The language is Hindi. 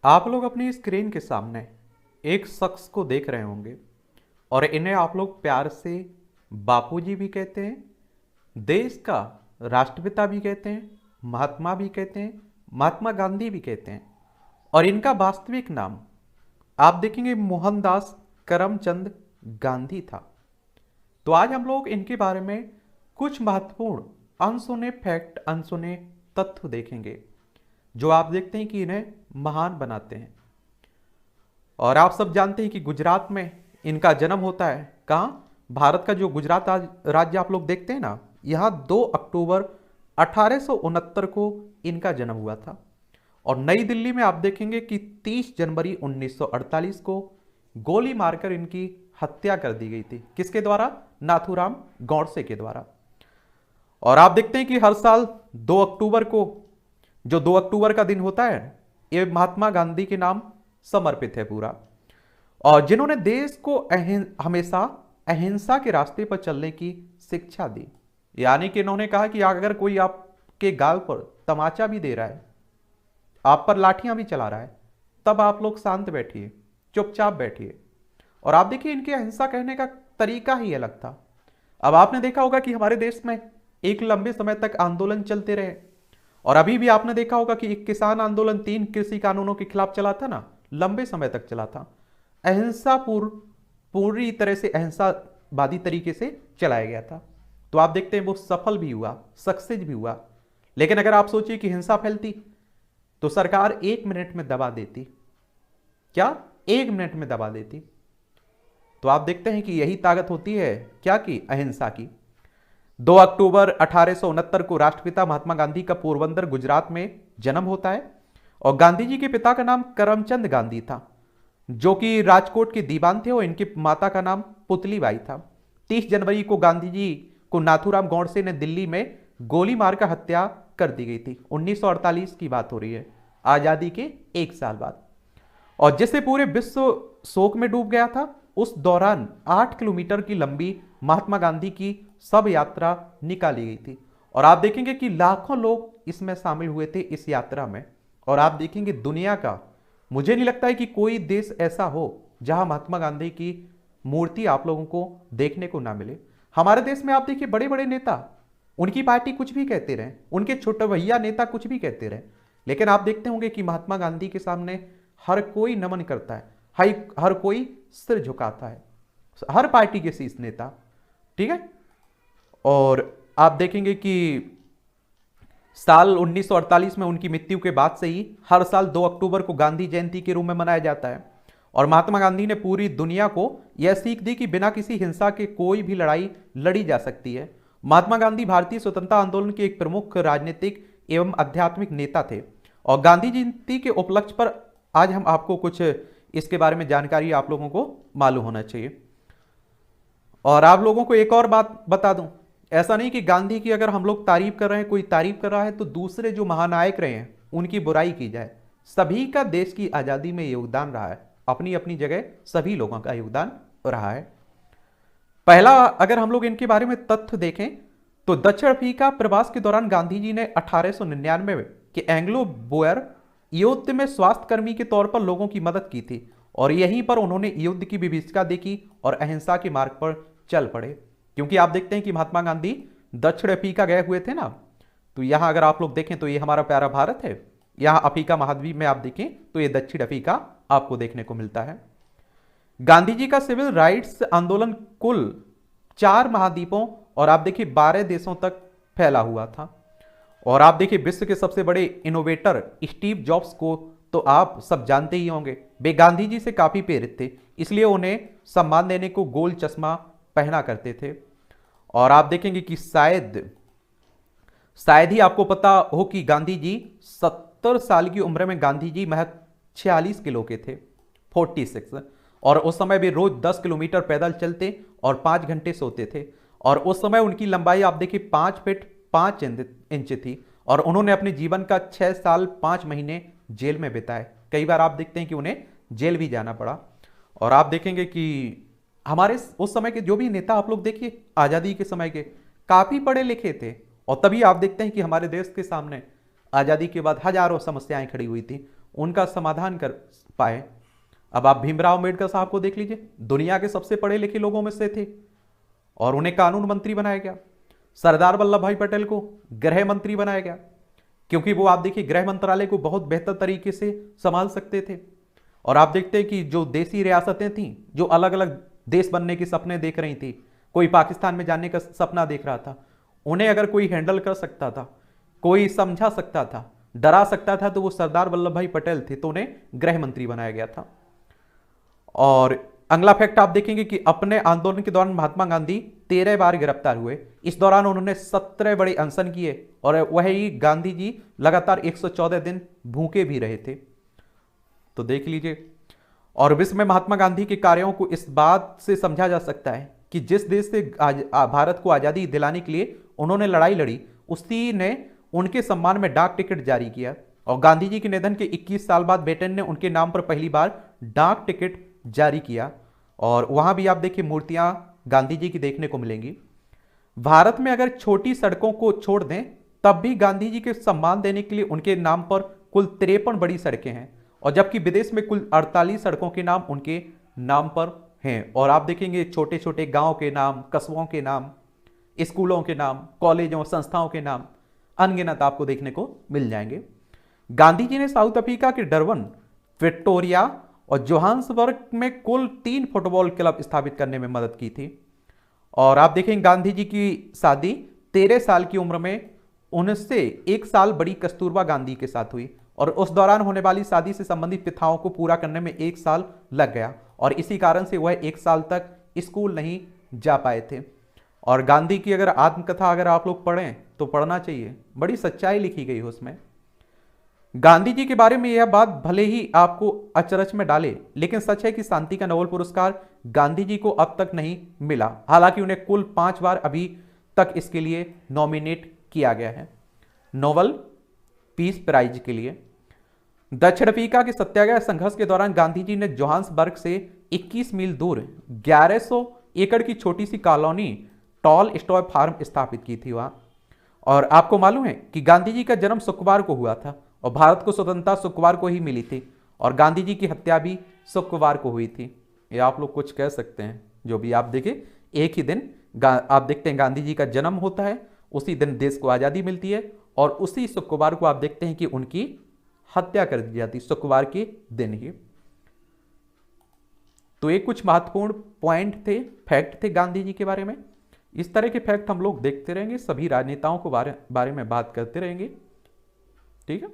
आप लोग अपनी स्क्रीन के सामने एक शख्स को देख रहे होंगे और इन्हें आप लोग प्यार से बापूजी भी कहते हैं, देश का राष्ट्रपिता भी कहते हैं, महात्मा भी कहते हैं, महात्मा गांधी भी कहते हैं। और इनका वास्तविक नाम आप देखेंगे मोहनदास करमचंद गांधी था। तो आज हम लोग इनके बारे में कुछ महत्वपूर्ण अनसुने फैक्ट, अनसुने तथ्य देखेंगे जो आप देखते हैं कि इन्हें महान बनाते हैं। और आप सब जानते हैं कि गुजरात में इनका जन्म होता है। कहाँ? भारत का जो गुजरात राज्य आप लोग देखते हैं ना, यहाँ 2 अक्टूबर 1869 को इनका जन्म हुआ था। और नई दिल्ली में आप देखेंगे कि 30 जनवरी 1948 को गोली मारकर इनकी हत्या कर दी गई थी। किसके द्वारा? नाथूराम गौडसे के द्वारा। और आप देखते हैं कि हर साल 2 अक्टूबर को, जो 2 अक्टूबर का दिन होता है, ये महात्मा गांधी के नाम समर्पित है पूरा। और जिन्होंने देश को हमेशा अहिंसा के रास्ते पर चलने की शिक्षा दी। यानी कि इन्होंने कहा कि अगर कोई आपके गाल पर तमाचा भी दे रहा है, आप पर लाठियां भी चला रहा है, तब आप लोग शांत बैठिए, चुपचाप बैठिए। और आप देखिए इनके अहिंसा कहने का तरीका ही अलग था। अब आपने देखा होगा कि हमारे देश में एक लंबे समय तक आंदोलन चलते रहे। और अभी भी आपने देखा होगा कि एक किसान आंदोलन 3 कृषि कानूनों के खिलाफ चला था ना, लंबे समय तक चला था। अहिंसा पूरी तरह से अहिंसावादी तरीके से चलाया गया था। तो आप देखते हैं वो सफल भी हुआ, सक्सेस भी हुआ। लेकिन अगर आप सोचिए कि हिंसा फैलती तो सरकार 1 मिनट में दबा देती। क्या? 1 मिनट में दबा देती। तो आप देखते हैं कि यही ताकत होती है क्या? की अहिंसा की। 2 अक्टूबर 1869 को राष्ट्रपिता महात्मा गांधी का पोरबंदर गुजरात में जन्म होता है। और गांधी जी के पिता का नाम करमचंद गांधी था, जो कि राजकोट के दीवान थे, और इनकी माता का नाम पुतलीबाई था। 30 जनवरी को गांधी जी को नाथूराम गौडसे ने दिल्ली में गोली मारकर हत्या कर दी गई थी। 1948 की बात हो रही है, आजादी के 1 साल बाद। और जिससे पूरे विश्व शोक में डूब गया था। उस दौरान 8 किलोमीटर की लंबी महात्मा गांधी की शव यात्रा निकाली गई थी। और आप देखेंगे कि लाखों लोग इसमें शामिल हुए थे इस यात्रा में। और आप देखेंगे दुनिया का, मुझे नहीं लगता है कि कोई देश ऐसा हो जहां महात्मा गांधी की मूर्ति आप लोगों को देखने को ना मिले। हमारे देश में आप देखिए बड़े बड़े नेता, उनकी पार्टी कुछ भी कहते रहे, उनके छोटे भैया नेता कुछ भी कहते रहे, लेकिन आप देखते होंगे कि महात्मा गांधी के सामने हर कोई नमन करता है, हर कोई सिर झुकाता है, हर पार्टी के शीर्ष नेता। ठीक है। और आप देखेंगे कि साल 1948 में उनकी मृत्यु के बाद से ही हर साल 2 अक्टूबर को गांधी जयंती के रूप में मनाया जाता है। और महात्मा गांधी ने पूरी दुनिया को यह सीख दी कि बिना किसी हिंसा के कोई भी लड़ाई लड़ी जा सकती है। महात्मा गांधी भारतीय स्वतंत्रता आंदोलन के एक प्रमुख राजनीतिक एवं आध्यात्मिक नेता थे। और गांधी जयंती के उपलक्ष्य पर आज हम आपको कुछ इसके बारे में जानकारी आप लोगों को मालूम होना चाहिए। और आप लोगों को एक और बात बता दूं, ऐसा नहीं कि गांधी की अगर हम लोग तारीफ कर रहे हैं, कोई तारीफ कर रहा है, तो दूसरे जो महानायक रहे हैं उनकी बुराई की जाए। सभी का देश की आजादी में योगदान रहा है, अपनी अपनी जगह सभी लोगों का योगदान रहा है। पहला अगर हम लोग इनके बारे में तथ्य देखें तो दक्षिण अफ्रीका प्रवास के दौरान गांधी जी ने 1899 में के एंग्लो बोयर युद्ध में स्वास्थ्य कर्मी के तौर पर लोगों की मदद की थी। और यहीं पर उन्होंने युद्ध की विभीषिका देखी और अहिंसा के मार्ग पर चल पड़े। क्योंकि आप देखते हैं कि महात्मा गांधी दक्षिण अफ्रीका गए हुए थे ना, तो यहां अगर आप लोग देखें तो ये हमारा प्यारा भारत है, यहां अफ्रीका महाद्वीप में आप देखें तो ये दक्षिण अफ्रीका आपको देखने को मिलता है। गांधी जी का सिविल राइट्स आंदोलन कुल 4 महाद्वीपों और आप देखिए 12 देशों तक फैला हुआ था। और आप देखिए विश्व के सबसे बड़े इनोवेटर स्टीव जॉब्स को तो आप सब जानते ही होंगे। वे गांधी जी से काफी प्रेरित थे, इसलिए उन्हें सम्मान देने को गोल चश्मा पहना करते थे। और आप देखेंगे कि शायद ही आपको पता हो कि गांधी जी 70 साल की उम्र में गांधी जी महज 46 किलो के थे, 46। और उस समय भी रोज 10 किलोमीटर पैदल चलते और 5 घंटे सोते थे। और उस समय उनकी लंबाई आप देखिए 5 फीट 5 इंच थी। और उन्होंने अपने जीवन का 6 साल 5 महीने जेल में बिताए। कई बार आप देखते हैं कि उन्हें जेल भी जाना पड़ा। और आप देखेंगे कि हमारे उस समय के जो भी नेता आप लोग देखिए, आज़ादी के समय के काफ़ी पढ़े लिखे थे। और तभी आप देखते हैं कि हमारे देश के सामने आज़ादी के बाद हजारों समस्याएं खड़ी हुई थी। उनका समाधान कर पाए। अब आप भीमराव अम्बेडकर साहब को देख लीजिए, दुनिया के सबसे पढ़े लिखे लोगों में से थे और उन्हें कानून मंत्री बनाया गया। सरदार वल्लभ भाई पटेल को गृह मंत्री बनाया गया, क्योंकि वो आप देखिए गृह मंत्रालय को बहुत बेहतर तरीके से संभाल सकते थे। और आप देखते हैं कि जो देसी रियासतें थीं, जो अलग अलग देश बनने के सपने देख रही थी, कोई पाकिस्तान में जाने का सपना देख रहा था, उन्हें अगर कोई हैंडल कर सकता था, कोई समझा सकता था, डरा सकता था, तो वो सरदार वल्लभ भाई पटेल थे, तो उन्हें गृह मंत्री बनाया गया था। और अगला फैक्ट आप देखेंगे कि अपने आंदोलन के दौरान महात्मा गांधी 13 बार गिरफ्तार हुए। इस दौरान उन्होंने 17 बड़े अनशन किए और वही गांधी जी लगातार 114 दिन भूखे भी रहे थे। तो देख लीजिए। और विश्व में महात्मा गांधी के कार्यों को इस बात से समझा जा सकता है कि जिस देश से भारत को आजादी दिलाने के लिए उन्होंने लड़ाई लड़ी, उसी ने उनके सम्मान में डाक टिकट जारी किया। और गांधी जी के निधन के 21 साल बाद ब्रिटेन ने उनके नाम पर पहली बार डाक टिकट जारी किया। और वहां भी आप देखिए मूर्तियां गांधी जी की देखने को मिलेंगी। भारत में अगर छोटी सड़कों को छोड़ दें, तब भी गांधी जी के सम्मान देने के लिए उनके नाम पर कुल 53 बड़ी सड़कें हैं, और जबकि विदेश में कुल 48 सड़कों के नाम उनके नाम पर हैं। और आप देखेंगे छोटे छोटे गांव के नाम, कस्बों के नाम, स्कूलों के नाम, कॉलेजों, संस्थाओं के नाम अनगिनत आपको देखने को मिल जाएंगे। गांधी जी ने साउथ अफ्रीका के डरबन, विक्टोरिया और जोहान्सबर्ग में कुल 3 फुटबॉल क्लब स्थापित करने में मदद की थी। और आप देखेंगे गांधी जी की शादी 13 साल की उम्र में उनसे 1 साल बड़ी कस्तूरबा गांधी के साथ हुई, और उस दौरान होने वाली शादी से संबंधित प्रथाओं को पूरा करने में 1 साल लग गया, और इसी कारण से वह 1 साल तक स्कूल नहीं जा पाए थे। और गांधी की अगर आत्मकथा अगर आप लोग पढ़ें तो पढ़ना चाहिए, बड़ी सच्चाई लिखी गई है उसमें। गांधी जी के बारे में यह बात भले ही आपको अचरज में डाले, लेकिन सच है कि शांति का नोबेल पुरस्कार गांधी जी को अब तक नहीं मिला। हालांकि उन्हें कुल 5 बार अभी तक इसके लिए नॉमिनेट किया गया है, नोबेल पीस प्राइज के लिए। दक्षिण अफ्रीका के सत्याग्रह संघर्ष के दौरान गांधी जी ने जोहान्सबर्ग से 21 मील दूर 1100 एकड़ की छोटी सी कॉलोनी टॉल स्टॉय फार्म स्थापित की थी वहां। और आपको मालूम है कि गांधी जी का जन्म शुक्रवार को हुआ था, और भारत को स्वतंत्रता शुक्रवार को ही मिली थी, और गांधी जी की हत्या भी शुक्रवार को हुई थी। ये आप लोग कुछ कह सकते हैं, जो भी आप देखें एक ही दिन आप देखते हैं गांधी जी का जन्म होता है, उसी दिन देश को आज़ादी मिलती है, और उसी शुक्रवार को आप देखते हैं कि उनकी हत्या कर दी जाती, शुक्रवार के दिन ही। तो ये कुछ महत्वपूर्ण पॉइंट थे, फैक्ट थे गांधी जी के बारे में। इस तरह के फैक्ट हम लोग देखते रहेंगे, सभी राजनेताओं को बारे में बात करते रहेंगे। ठीक है।